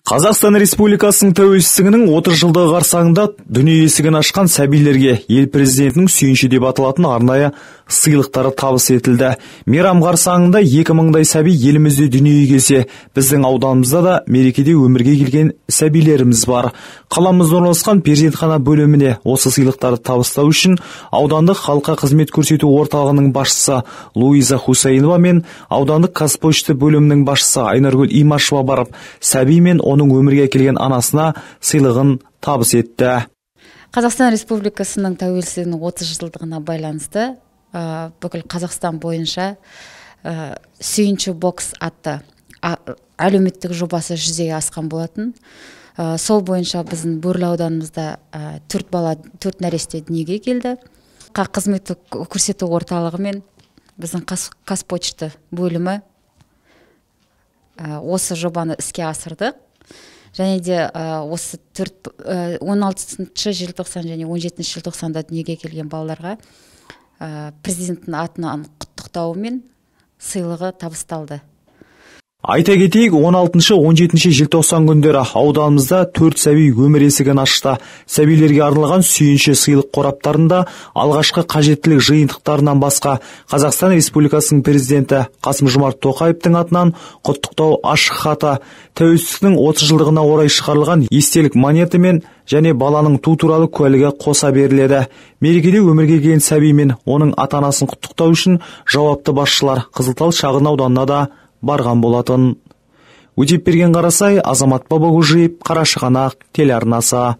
Қазақстан Республикасының тәуелсіздігінің 30 жылдығы қарсаңында дүние есігін ашқан сәбилерге ел президентінің сүйінші деп аталатын арнайы сыйлықтары табыс етілді. Мейрам қарсаңында 2000-дай сәби елімізде дүниеге келсе, біздің ауданымызда да мерекеде өмірге келген сәбилеріміз бар. Қаламызда орналасқан перзентхана бөліміне осы сыйлықтарды табыстау үшін аудандық халыққа қызмет көрсету орталығының басшысы Луиза Хусейнова мен аудандық Қазпошта бөлімінің басшысы Айнаргүл Имашева барып, сәби мен оның өмірге келген анасына сыйлығын табыс етті. Қазақстан Республикасының тәуелсіздігінің 30 жылдығына байланысты бүкіл Қазақстан бойынша сүйінші бокс атты әлеуметтік жобасы жүзеге асқан болатын. Сол бойынша біздің Бөрлі ауданымызда 4 нәресте дүниеге келді. Қызмет көрсету орталығы мен біздің Қазпошта бөлімі осы жобаны іске асырдық. Және де осы 16 желтоқсан және 17 желтоқсанда дүниеге келген балаларға президенттің атынан құттықтауы мен сыйлығы табысталды. Айта кетейік, 16-17 желтоқсан күндері ауданымызда 4 сәби өмір есігін ашты. Сәбилерге арналған сүйінші сыйлық қораптарында алғашқы қажеттілік жиынтықтарынан басқа Қазақстан Республикасының президенті Қасым-Жомарт Тоқаевтың атынан құттықтау ашық хаты, тәуелсіздіктің 30 жылдығына орай шығарылған естелік монета мен және баланың туу туралы куәлігі қоса беріледі. Мерекеде өмірге келген сәби мен оның ата-анасын құттықтау үшін жауапты басшылар Қызылтал шағын ауданына да барған болатын. Өтепберген Қарасай, Азамат Бабагужиев, Қарашығанақ телеарнасы.